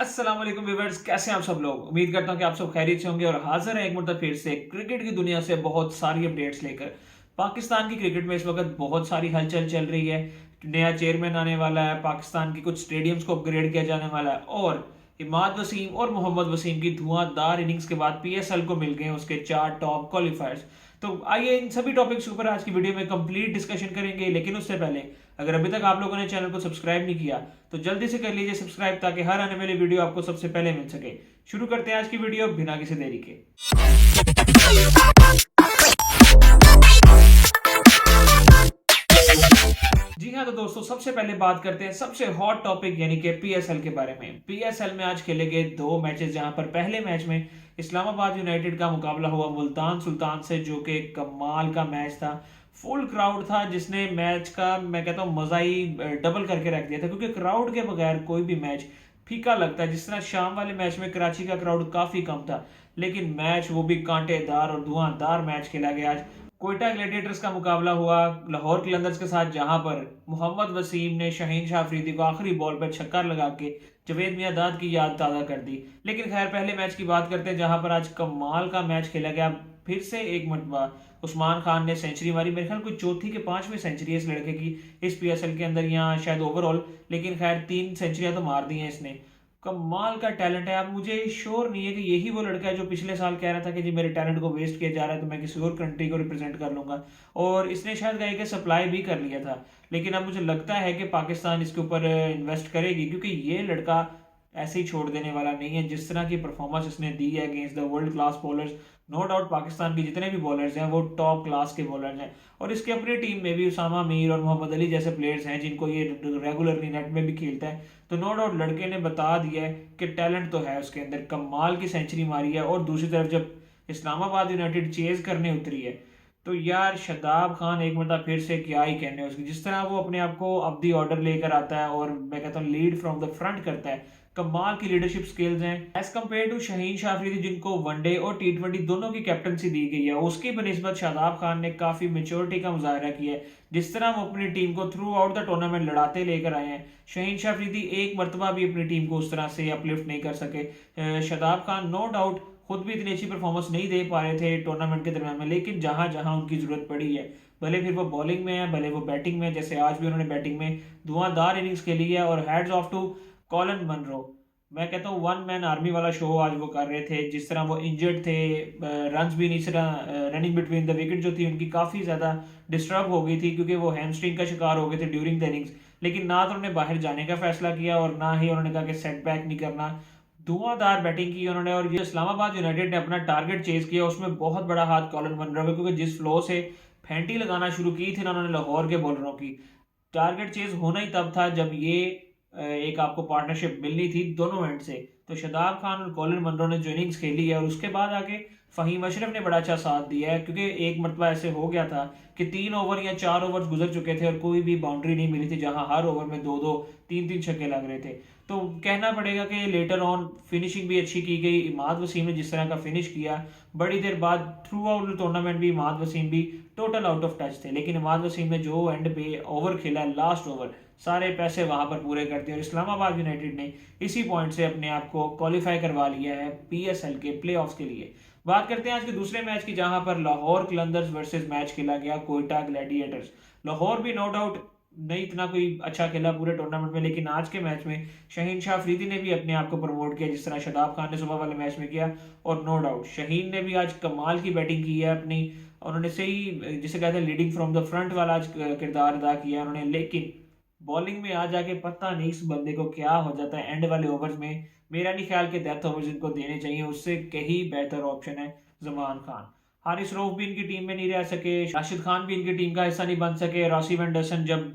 अस्सलाम वालेकुम व्यूअर्स, कैसे हैं आप सब लोग। उम्मीद करता हूं कि आप सब खैरियत से होंगे और हाजिर है एक मुर्तबा फिर से क्रिकेट की दुनिया से बहुत सारी अपडेट्स लेकर। पाकिस्तान की क्रिकेट में इस वक्त बहुत सारी हलचल चल रही है। नया चेयरमैन आने वाला है, पाकिस्तान की कुछ स्टेडियम्स को अपग्रेड किया जाने वाला है और इमाद वसीम और मोहम्मद वसीम की धुआंधार इनिंग्स के बाद पीएसएल को मिल गए उसके 4 टॉप क्वालिफायर्स। तो आइए इन सभी टॉपिक्स के ऊपर आज की वीडियो में कंप्लीट डिस्कशन करेंगे, लेकिन उससे पहले अगर अभी तक आप लोगों ने चैनल को सब्सक्राइब नहीं किया तो जल्दी से कर लीजिए सब्सक्राइब, ताकि हर आने वाली वीडियो आपको सबसे पहले मिल सके। शुरू करते हैं आज की वीडियो बिना किसी देरी के। जी हाँ, तो दोस्तों सबसे पहले बात करते हैं सबसे हॉट टॉपिक यानी कि पीएसएल के बारे में। पीएसएल में आज खेले गए 2 मैचेस, जहां पर पहले मैच में इस्लामाबाद यूनाइटेड का मुकाबला हुआ मुल्तान सुल्तान से, जो कि कमाल का मैच था। फुल क्राउड था जिसने मैच का मैं कहता हूँ मजा ही डबल करके रख दिया था, क्योंकि क्राउड के बगैर कोई भी मैच फीका लगता है। जिस तरह शाम वाले मैच में कराची का क्राउड काफी कम था, लेकिन मैच वो भी कांटेदार और धुआंधार मैच खेला गया आज। कोयटा ग्लैडिएटर्स का मुकाबला हुआ लाहौर कलंदर्स के साथ, जहां पर मोहम्मद वसीम ने शाहीन शाह अफरीदी को आखिरी बॉल पर छक्का लगा के जवेद मियांदाद की याद ताज़ा कर दी। लेकिन खैर पहले मैच की बात करते हैं, जहां पर आज कमाल का मैच खेला गया। फिर से एक मरतबा उस्मान खान ने सेंचुरी मारी, मेरे ख्याल कोई चौथी के 5वीं सेंचुरी है इस लड़के की इस पीएसएल के अंदर, या शायद ओवरऑल। लेकिन खैर 3 सेंचुरियां तो मार दी हैं इसने। कमाल का टैलेंट है। अब मुझे श्योर नहीं है कि यही वो लड़का है जो पिछले साल कह रहा था कि जी मेरे टैलेंट को वेस्ट किया जा रहा है तो मैं किसी और कंट्री को रिप्रेजेंट कर लूंगा, और इसने शायद कहीं के सप्लाई भी कर लिया था। लेकिन अब मुझे लगता है कि पाकिस्तान इसके ऊपर इन्वेस्ट करेगी, क्योंकि ये लड़का ऐसे ही छोड़ देने वाला नहीं है। जिस तरह की परफॉर्मेंस इसने दी है against the world class bowlers, no doubt Pakistan के जितने भी बॉलर्स हैं वो टॉप क्लास के बॉलर्स हैं। और इसकी अपनी टीम में भी उसामा मीर और मोहम्मद अली जैसे प्लेयर्स हैं जिनको ये रेगुलरली नेट में भी खेलता है। तो नो डाउट लड़के ने बता दिया है कि टैलेंट तो है उसके अंदर। कमाल की सेंचुरी मारी है। और दूसरी तरफ जब इस्लामाबाद यूनाइटेड चेज करने उतरी है तो यार शादाब खान एक मतलब फिर से क्या ही कहने उसकी। जिस तरह वो अपने आप को अब दी ऑर्डर लेकर आता है और मैं कहता हूँ लीड फ्रॉम द फ्रंट करता है, कमाल की लीडरशिप स्किल्स हैं as compare to Shaheen Shah Afridi, जिनको वनडे और टी20 दोनों की कैप्टनसी दी गई है। उसकी बनिस्बत शादाब खान ने काफी मेच्योरिटी का मुजाहरा किया है। जिस तरह वो अपनी टीम को थ्रू आउट द टूर्नामेंट लड़ाते लेकर आए हैं, शाहीन शाह अफरीदी एक मरतबा भी अपनी टीम को उस तरह से अपलिफ्ट नहीं कर सके। शादाब खान नो डाउट खुद भी इतनी अच्छी परफॉर्मेंस नहीं दे पा रहे थे टूर्नामेंट के दरमियान में, लेकिन जहां जहां उनकी जरूरत पड़ी है, भले फिर वो बॉलिंग में है भले वो बैटिंग में, जैसे आज भी उन्होंने बैटिंग में धुआंधार इनिंग्स खेली है। और hats off to Colin Munro, मैं कहता हूँ वन मैन आर्मी वाला शो आज वो कर रहे थे। जिस तरह वो इंजर्ड थे, रन्स भी नहीं, तरह रनिंग बिटवीन द विकेट जो थी उनकी काफ़ी ज़्यादा डिस्टर्ब हो गई थी, क्योंकि वो हैमस्ट्रिंग का शिकार हो गए थे ड्यूरिंग द इनिंग्स। लेकिन ना तो उन्होंने बाहर जाने का फैसला किया और ना ही उन्होंने कहा कि सेटबैक नहीं करना। धुआंधार बैटिंग की उन्होंने। और ये इस्लामाबाद यूनाइटेड ने अपना टारगेट चेज किया, उसमें बहुत बड़ा हाथ कॉलन मनरो का, क्योंकि जिस फ्लो से फेंटी लगाना शुरू की थी ना उन्होंने लाहौर के बॉलरों की, टारगेट चेज होना ही तब था जब ये एक आपको पार्टनरशिप मिलनी थी दोनों एंड से। तो शादाब खान और कॉलिन मनरो ने जो इनिंग्स खेली है, और उसके बाद आके फहीम अशरफ ने बड़ा अच्छा साथ दिया है, क्योंकि एक मरतबा ऐसे हो गया था कि 3 ओवर या 4 ओवर गुजर चुके थे और कोई भी बाउंड्री नहीं मिली थी, जहां हर ओवर में 2-2 3-3 छक्के लग रहे थे। तो कहना पड़ेगा कि लेटर ऑन फिनिशिंग भी अच्छी की गई। इमाद वसीम ने जिस तरह का फिनिश किया, बड़ी देर बाद थ्रू आउट टूर्नामेंट भी इमाद वसीम भी टोटल आउट ऑफ टच थे, लेकिन इमाद वसीम ने जो एंड पे ओवर खेला, लास्ट ओवर, सारे पैसे वहां पर पूरे कर दिए। और इस्लामाबाद यूनाइटेड ने इसी पॉइंट से अपने आप को क्वालिफाई करवा लिया है पीएसएल के प्लेऑफ्स के लिए। बात करते हैं आज के दूसरे मैच की, जहां पर लाहौर कलंदर्स वर्सेस मैच खेला गया कोयटा ग्लैडिएटर्स। लाहौर भी नो डाउट नहीं इतना कोई अच्छा खेला पूरे टूर्नामेंट में, लेकिन आज के मैच में शाहीन शाह अफरीदी ने भी अपने आप को प्रमोट किया, जिस तरह शादाब खान ने सुबह वाले मैच में किया। और नो डाउट शाहीन ने भी आज कमाल की बैटिंग की है अपनी। उन्होंने सही जिसे कहते हैं लीडिंग फ्रॉम द फ्रंट वाला आज किरदार अदा किया उन्होंने। लेकिन बॉलिंग में आ जाके पता नहीं इस बंदे को क्या हो जाता है एंड वाले ओवर्स में। मेरा नहीं ख्याल कि डेथ ओवर्स इनको देने चाहिए, उससे कहीं बेहतर ऑप्शन है जमान खान। हारिस रऊफ भी इनकी टीम में नहीं रह सके, राशिद खान भी इनकी टीम का हिस्सा नहीं बन सके। रॉसी वेंडरसन जब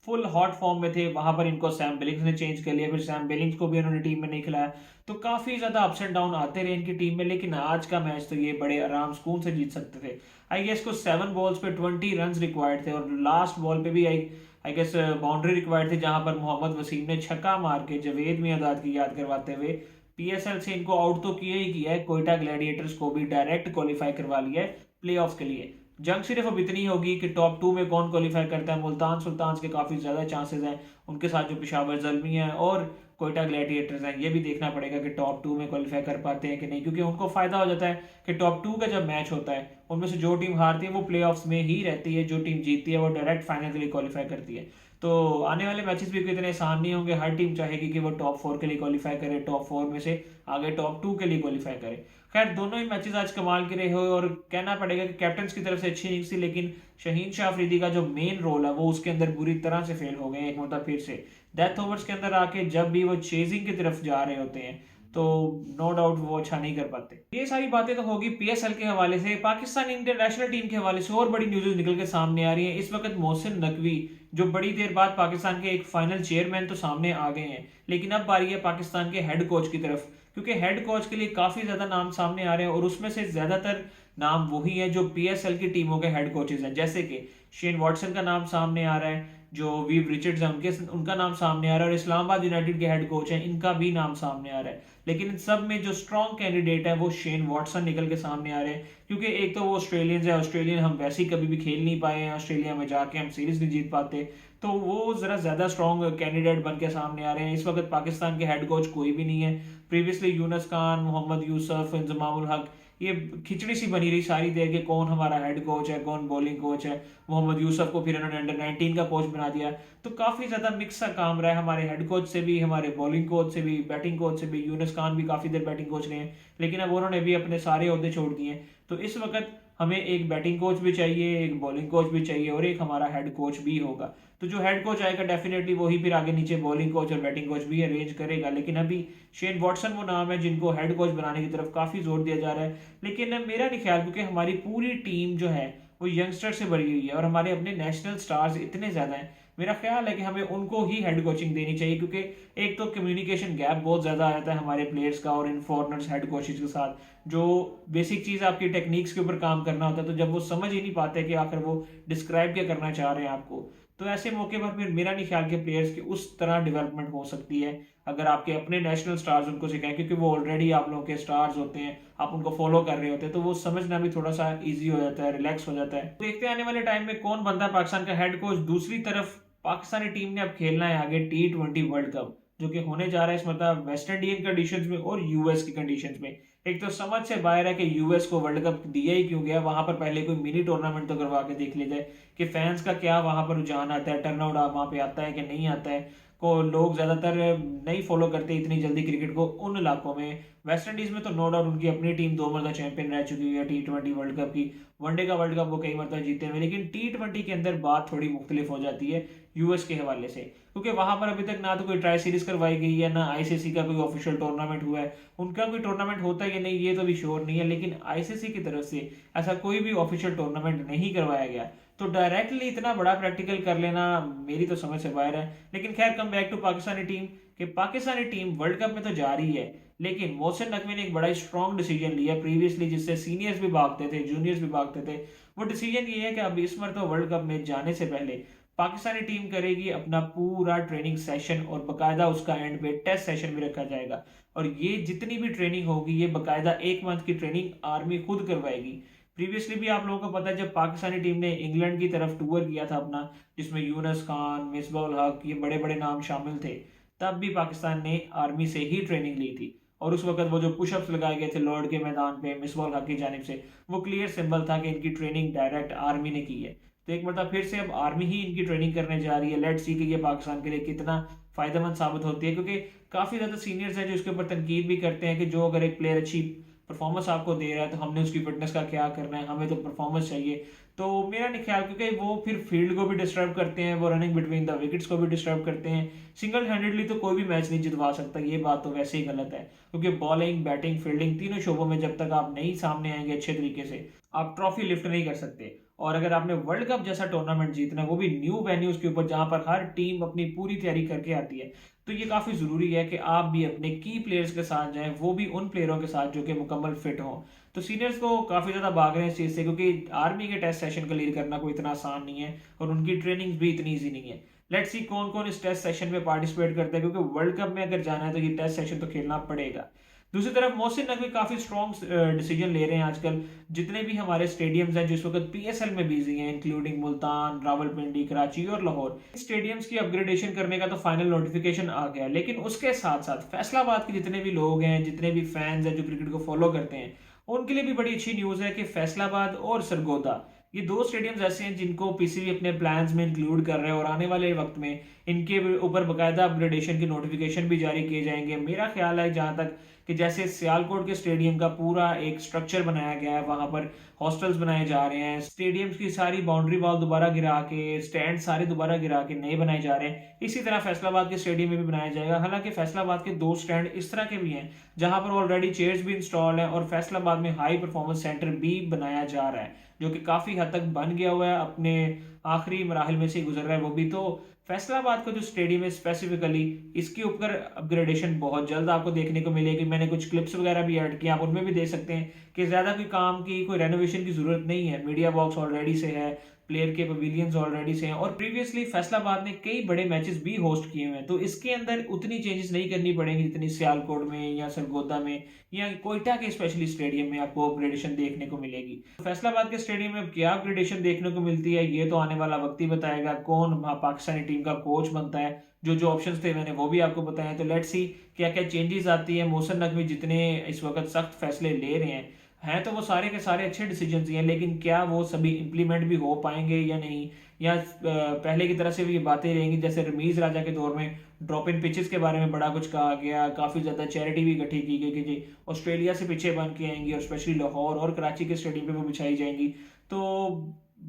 फुल हॉट फॉर्म में थे, वहां पर इनको सैम बिलिंग्स ने चेंज कर लिया, फिर सैम बिलिंग्स को भी उन्होंने टीम में नहीं खिलाया। तो काफी ज्यादा अप्स एंड डाउन आते रहे इनकी टीम में, लेकिन आज का मैच तो ये बड़े आराम सुकून से जीत सकते थे। आई गेस को 7 बॉल्स पे 20 रन रिक्वायर्ड थे, और लास्ट बॉल पे भी आई गेस बाउंड्री रिक्वायर्ड थी, जहां पर मोहम्मद वसीम ने छक्का मार के जवेद मियांदाद की याद करवाते हुए पीएसएल से इनको आउट तो किया ही किया है। कोयटा ग्लैडिएटर्स को भी डायरेक्ट क्वालिफाई करवा लिया है प्लेऑफ्स के लिए। जंग सिर्फ अब इतनी होगी कि टॉप 2 में कौन क्वालिफाई करता है। मुल्तान सुल्तान के काफी ज्यादा चांसेस हैं, उनके साथ जो पेशावर जल्मी है और कोयटा ग्लैडिएटर्स हैं, ये भी देखना पड़ेगा कि टॉप 2 में क्वालिफाई कर पाते हैं कि नहीं, क्योंकि उनको फायदा हो जाता है कि टॉप 2 का जब मैच होता है उनमें से जो टीम हारती है वो प्लेऑफ्स में ही रहती है, जो टीम जीतती है वो डायरेक्ट फाइनल के लिए क्वालिफाई करती है। तो आने वाले मैचेस भी इतने आसान नहीं होंगे, हर टीम चाहेगी कि वो टॉप 4 के लिए क्वालिफाई करे, टॉप 4 में से आगे टॉप 2 के लिए क्वालिफाई करे। खैर दोनों ही मैचेस आज कमाल के रहे हो, और कहना पड़ेगा कि कैप्टन की तरफ से अच्छी इनिंग्स थी, लेकिन शहीन शाह अफरीदी का जो मेन रोल है वो उसके अंदर बुरी तरह से फेल हो गए एक मतलब फिर से। डेथ ओवर्स के अंदर आके जब भी वो चेजिंग की तरफ जा रहे होते हैं तो नो डाउट वो अच्छा नहीं कर पाते। ये सारी बातें तो होगी पीएसएल के हवाले से। पाकिस्तान इंटरनेशनल टीम के हवाले से और बड़ी न्यूज़ निकल के सामने आ रही है। इस वक्त मोहसिन नकवी जो बड़ी देर बाद पाकिस्तान के एक फाइनल चेयरमैन तो सामने आ गए हैं, लेकिन अब बारी है पाकिस्तान के हेड कोच की तरफ, क्योंकि हेड कोच के लिए काफी ज्यादा नाम सामने आ रहे हैं और उसमें से ज्यादातर नाम वही है जो पीएसएल की टीमों के हेड कोचेज हैं। जैसे कि शेन वॉटसन का नाम सामने आ रहा है, जो वीव रिचर्ड्स हैं उनका नाम सामने आ रहा है, और इस्लामाबाद यूनाइटेड के हेड कोच हैं इनका भी नाम सामने आ रहा है। लेकिन इन सब में जो स्ट्रॉन्ग कैंडिडेट है वो शेन वॉटसन निकल के सामने आ रहे हैं, क्योंकि एक तो वो ऑस्ट्रेलियंस है, ऑस्ट्रेलियन हम वैसे ही कभी भी खेल नहीं पाए हैं, ऑस्ट्रेलिया में जाके हम सीरीज नहीं जीत पाते, तो वो जरा ज्यादा स्ट्रॉन्ग कैंडिडेट बन के सामने आ रहे हैं। इस वक्त पाकिस्तान के हेड कोच कोई भी नहीं है। प्रीवियसली यूनस खान, मोहम्मद यूसुफ, इंजमामुल हक, ये खिचड़ी सी बनी रही सारी देर के कौन हमारा हेड कोच है, कौन बॉलिंग कोच है। मोहम्मद यूसुफ को फिर इन्होंने अंडर 19 का कोच बना दिया, तो काफी ज्यादा मिक्स सा काम रहा है हमारे हेड कोच से भी, हमारे बॉलिंग कोच से भी, बैटिंग कोच से भी। यूनस खान भी काफी देर बैटिंग कोच रहे हैं, लेकिन अब उन्होंने भी अपने सारे ओहदे छोड़ दिए। तो इस वक्त हमें एक बैटिंग कोच भी चाहिए, एक बॉलिंग कोच भी चाहिए, और एक हमारा हेड कोच भी होगा। तो जो हेड कोच आएगा डेफिनेटली वही फिर आगे नीचे बॉलिंग कोच और बैटिंग कोच भी अरेंज करेगा। लेकिन अभी शेन वॉटसन वो नाम है जिनको हेड कोच बनाने की तरफ काफी जोर दिया जा रहा है। लेकिन मेरा नहीं ख्याल, क्योंकि हमारी पूरी टीम जो है वो यंगस्टर से भरी हुई है और हमारे अपने नेशनल स्टार्स इतने ज्यादा हैं, मेरा ख्याल है कि हमें उनको ही हेड कोचिंग देनी चाहिए। क्योंकि एक तो कम्युनिकेशन गैप बहुत ज्यादा आ जाता है हमारे प्लेयर्स का और इन फॉरनर्स हेड कोचेज के साथ, जो बेसिक चीज आपकी टेक्निक्स के ऊपर काम करना होता है, तो जब वो समझ ही नहीं पाते कि आखिर वो डिस्क्राइब क्या करना चाह रहे हैं आपको, तो ऐसे मौके पर फिर मेरा नहीं ख्याल कि प्लेयर्स की उस तरह डेवलपमेंट हो सकती है अगर आपके अपने नेशनल स्टार्स उनको सिखाएं, क्योंकि वो ऑलरेडी आप लोगों के स्टार्स होते हैं, आप उनको फॉलो कर रहे होते हैं, तो वो समझना भी थोड़ा सा इजी हो जाता है, रिलैक्स हो जाता है। तो देखते हैं आने वाले टाइम में कौन बनता है पाकिस्तान का हेड कोच। दूसरी तरफ पाकिस्तानी टीम ने अब खेलना है आगे T20 वर्ल्ड कप, जो कि होने जा रहा है इस मतलब वेस्ट इंडियन कंडीशंस में और यूएस की कंडीशंस में। एक तो समझ से बाहर है कि यूएस को वर्ल्ड कप दिया ही क्यों गया, वहां पर पहले कोई मिनी टूर्नामेंट तो करवा के देख लिया जाए कि फैंस का क्या वहां पर रुझान आता है, टर्नआउट वहां पे आता है कि नहीं आता है। को लोग ज्यादातर नहीं फॉलो करते इतनी जल्दी क्रिकेट को उन इलाकों में। वेस्ट इंडीज में तो नो डाउट उनकी अपनी टीम 2 मरतबा चैंपियन रह चुकी है T20 वर्ल्ड कप की, वनडे का वर्ल्ड कप वो कई मरतबा जीते हुए, लेकिन T20 के अंदर बात थोड़ी मुख्तलिफ हो जाती है यूएस के हवाले से, क्योंकि वहां पर अभी तक ना तो कोई ट्राई सीरीज करवाई गई है, ना आईसीसी का कोई ऑफिशियल टूर्नामेंट हुआ है। उनका कोई टूर्नामेंट होता है या नहीं ये तो भी श्योर नहीं है, लेकिन आईसीसी की तरफ से ऐसा कोई भी ऑफिशियल टूर्नामेंट नहीं करवाया गया, तो डायरेक्टली इतना बड़ा प्रैक्टिकल कर लेना मेरी तो समझ से बाहर है। लेकिन खैर come back to Pakistani team, कि पाकिस्तानी टीम वर्ल्ड कप में तो जा रही है, लेकिन मोहसिन नकवी ने एक बड़ा स्ट्रॉन्ग डिसीजन लिया प्रीवियसली, जिससे सीनियर्स भी भागते थे, जूनियर्स भी भागते थे। वो डिसीजन ये है कि अब इस मरतबा वर्ल्ड कप में जाने से पहले पाकिस्तानी टीम करेगी अपना पूरा ट्रेनिंग सेशन, और बकायदा उसका एंड पे टेस्ट सेशन भी रखा जाएगा। और ये जितनी भी ट्रेनिंग होगी ये बकायदा 1 मंथ की ट्रेनिंग आर्मी खुद करवाएगी। प्रीवियसली भी आप लोगों को पता है जब पाकिस्तानी टीम ने इंग्लैंड की तरफ टूर किया था अपना, जिसमें यूनस खान, मिसबाह उल हक, ये बड़े बड़े नाम शामिल थे, तब भी पाकिस्तान ने आर्मी से ही ट्रेनिंग ली थी। और उस वक्त वो जो पुशअप्स लगाए गए थे लॉर्ड के मैदान पे मिसबाह उल हक की जानिब से, वो क्लियर सिंबल था कि इनकी ट्रेनिंग डायरेक्ट आर्मी ने की है। तो एक मतलब फिर से अब आर्मी ही इनकी ट्रेनिंग करने जा रही है। लेट्स सी कि ये पाकिस्तान के लिए कितना फायदेमंद साबित होती है, क्योंकि काफी ज्यादा सीनियर्स हैं जो इसके ऊपर तनकीद भी करते हैं कि जो अगर एक प्लेयर अच्छी परफॉर्मेंस आपको दे रहा है तो हमने उसकी फिटनेस का क्या करना है, हमें तो परफॉर्मेंस चाहिए। तो मेरा नहीं ख्याल, क्योंकि वो फिर फील्ड को भी डिस्टर्ब करते हैं, वो रनिंग बिटवीन द विकेट्स को भी डिस्टर्ब करते हैं। सिंगल हैंडेडली तो कोई भी मैच नहीं जितवा सकता, ये बात तो वैसे ही गलत है, क्योंकि बॉलिंग, बैटिंग, फील्डिंग तीनों शोबों में जब तक आप नहीं सामने आएंगे अच्छे तरीके से, आप ट्रॉफी लिफ्ट नहीं कर सकते। और अगर आपने वर्ल्ड कप जैसा टूर्नामेंट जीतना है, वो भी न्यू वेन्यूज के ऊपर जहां पर हर टीम अपनी पूरी तैयारी करके आती है, तो ये काफी जरूरी है कि आप भी अपने की प्लेयर्स के साथ जाएं, वो भी उन प्लेयरों के साथ जो कि मुकम्मल फिट हों। तो सीनियर्स को काफी ज्यादा भाग रहे हैं इस चीज से, क्योंकि आर्मी के टेस्ट सेशन क्लियर करना कोई इतना आसान नहीं है और उनकी ट्रेनिंग भी इतनी ईजी नहीं है। लेट्स सी कौन कौन इस टेस्ट सेशन में पार्टिसिपेट करता है, क्योंकि वर्ल्ड कप में अगर जाना है तो ये टेस्ट सेशन तो खेलना पड़ेगा। दूसरी तरफ मोहसिन नकवी काफी स्ट्रॉन्ग डिसीजन ले रहे हैं आजकल। जितने भी हमारे स्टेडियम्स हैं जिस वक्त पीएसएल में बिजी हैं, इंक्लूडिंग मुल्तान, रावलपिंडी, कराची और लाहौर, स्टेडियम्स की अपग्रेडेशन करने का तो फाइनल नोटिफिकेशन आ गया। लेकिन उसके साथ साथ फैसलाबाद के जितने भी लोग हैं, जितने भी फैंस हैं जो क्रिकेट को फॉलो करते हैं, उनके लिए भी बड़ी अच्छी न्यूज़ है कि फैसलाबाद और सरगोदा, ये दो स्टेडियम्स ऐसे हैं जिनको पीसीबी अपने प्लान्स में इंक्लूड कर रहे हैं और आने वाले वक्त में इनके ऊपर बाकायदा अपग्रेडेशन की नोटिफिकेशन भी जारी किए जाएंगे। मेरा ख्याल है जहां तक कि जैसे सियालकोट के स्टेडियम का पूरा एक स्ट्रक्चर बनाया गया है, वहां पर हॉस्टल्स बनाए जा रहे हैं, स्टेडियम्स की सारी बाउंड्री वॉल दोबारा गिरा के, स्टैंड सारे दोबारा गिरा के नए बनाए जा रहे हैं। इसी तरह फैसलाबाद के स्टेडियम में भी बनाया जाएगा। हालांकि फैसलाबाद के दो स्टैंड इस तरह के भी हैं जहां पर ऑलरेडी चेयर्स भी इंस्टॉल है और फैसलाबाद में हाई परफॉर्मेंस सेंटर भी बनाया जा रहा है जो कि काफी हद तक बन गया हुआ है, अपने आखिरी मराहल में से गुजर रहा है वो भी। तो फैसलाबाद का जो स्टेडियम है स्पेसिफिकली, इसके ऊपर अपग्रेडेशन बहुत जल्द आपको देखने को मिलेगी। मैंने कुछ क्लिप्स वगैरह भी ऐड किए, आप उनमें भी देख सकते हैं कि ज्यादा कोई काम की, कोई रेनोवेशन की जरूरत नहीं है। मीडिया बॉक्स ऑलरेडी से है, प्लेयर के पवेलियंस ऑलरेडी से हैं और प्रीवियसली फैसलाबाद ने कई बड़े मैचेस भी होस्ट किए हुए हैं। तो इसके अंदर उतनी चेंजेस नहीं करनी पड़ेंगी जितनी सियालकोट में या सरगोदा में या कोयटा के स्पेशली स्टेडियम में आपको अपग्रेडेशन देखने को मिलेगी। फैसलाबाद के स्टेडियम में क्या अपग्रेडेशन देखने को मिलती है ये तो आने वाला वक्त ही बताएगा। कौन पाकिस्तानी टीम का कोच बनता है, जो जो ऑप्शंस थे मैंने वो भी आपको बताया। तो लेट्स सी क्या क्या चेंजेस आती है। मोहसिन नकवी जितने इस वक्त सख्त फैसले ले रहे हैं तो वो सारे के सारे अच्छे डिसीजन ही हैं, लेकिन क्या वो सभी इंप्लीमेंट भी हो पाएंगे या नहीं, या पहले की तरह से भी ये बातें रहेंगी जैसे रमीज राजा के दौर में ड्रॉप इन पिचेस के बारे में बड़ा कुछ कहा गया, काफी ज्यादा चैरिटी भी इकट्ठी की गई कि जी ऑस्ट्रेलिया से पीछे बन के आएंगी और स्पेशली लाहौर और कराची के स्टेडियम पे वो बिछाई जाएंगी। तो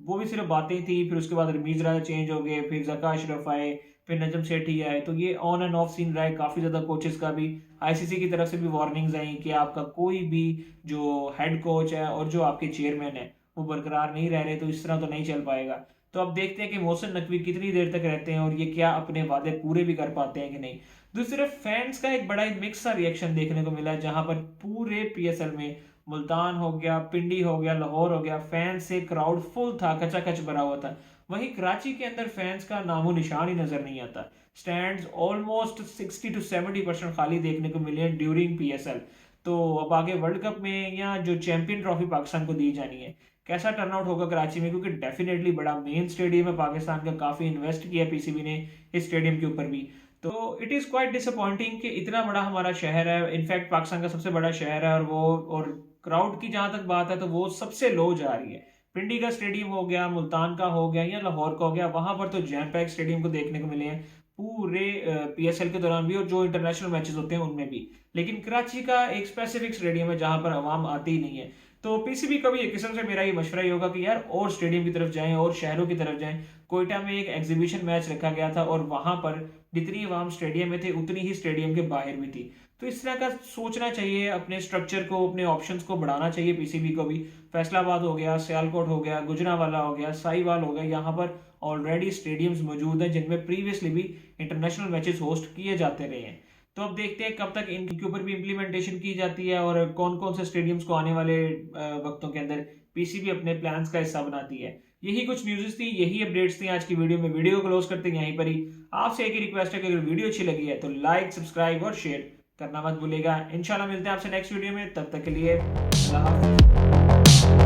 वो भी सिर्फ बातें थी। फिर उसके बाद रमीज राजा चेंज हो गए, फिर जका अशरफ आए, फिर नजम सेठी आए। तो ये ऑन एंड ऑफ सीन रहा है काफी ज्यादा। कोचेस का भी आईसीसी की तरफ से भी वार्निंग्स आई कि आपका कोई भी जो हेड कोच है और जो आपके चेयरमैन है वो बरकरार नहीं रह रहे, तो इस तरह तो नहीं चल पाएगा। तो अब देखते हैं कि मोहसिन नकवी कितनी देर तक रहते हैं और ये क्या अपने वादे पूरे भी कर पाते हैं कि नहीं। दूसरी तरफ फैंस का एक बड़ा मिक्स सा रिएक्शन देखने को मिला, जहां पर पूरे पीएसएल में मुल्तान हो गया, पिंडी हो गया, लाहौर हो गया, फैंस से क्राउड फुल था, खचाखच भरा हुआ था। वहीं कराची के अंदर फैंस का नामो निशान ही नजर नहीं आता। स्टैंड्स ऑलमोस्ट 60 to 70% खाली देखने को मिले हैं ड्यूरिंग पीएसएल। तो अब आगे वर्ल्ड कप में या जो चैंपियन ट्रॉफी पाकिस्तान को दी जानी है, कैसा टर्नआउट होगा कराची में, क्योंकि डेफिनेटली बड़ा मेन स्टेडियम है पाकिस्तान का, काफी इन्वेस्ट किया पीसीबी ने इस स्टेडियम के ऊपर भी। तो इट इज क्वाइट डिसअपॉइंटिंग कि इतना बड़ा हमारा शहर है, इनफैक्ट पाकिस्तान का सबसे बड़ा शहर है, और क्राउड की जहां तक बात है तो वो सबसे लो जा रही है। पिंडी का स्टेडियम हो गया, मुल्तान का हो गया या लाहौर का हो गया, वहां पर तो जैम पैक स्टेडियम को देखने को मिले हैं पूरे पीएसएल के दौरान भी और जो इंटरनेशनल मैचेस होते हैं उनमें भी। लेकिन कराची का एक स्पेसिफिक स्टेडियम है जहां पर आवाम आती ही नहीं है। तो पीसीबी का भी एक किस्म से मेरा ये मशवरा ही होगा कि यार और स्टेडियम की तरफ जाएं और शहरों की तरफ जाएं। कोयटा में एक एग्जीबिशन मैच रखा गया था और वहां पर जितनी आवाम स्टेडियम में थे उतनी ही स्टेडियम के बाहर भी थी। तो इस तरह का सोचना चाहिए, अपने स्ट्रक्चर को, अपने ऑप्शंस को बढ़ाना चाहिए पीसीबी को भी। फैसलाबाद हो गया, सियालकोट हो गया, गुजरांवाला हो गया, साहिवाल हो गया, यहाँ पर ऑलरेडी स्टेडियम्स मौजूद हैं जिनमें प्रीवियसली भी इंटरनेशनल मैचेस होस्ट किए जाते रहे हैं। तो अब देखते हैं कब तक इनके ऊपर भी इम्प्लीमेंटेशन की जाती है और कौन कौन से स्टेडियम्स को आने वाले वक्तों के अंदर पीसीबी अपने प्लान्स का हिस्सा बनाती है। यही कुछ न्यूज़ थी, यही अपडेट्स थी आज की वीडियो में। वीडियो को क्लोज करते हैं यहीं पर ही। आपसे एक ही रिक्वेस्ट है कि अगर वीडियो अच्छी लगी है तो लाइक, सब्सक्राइब और शेयर करना मत भूलिएगा। इंशाल्लाह मिलते हैं आपसे नेक्स्ट वीडियो में, तब तक के लिए अल्लाह हाफ़िज़।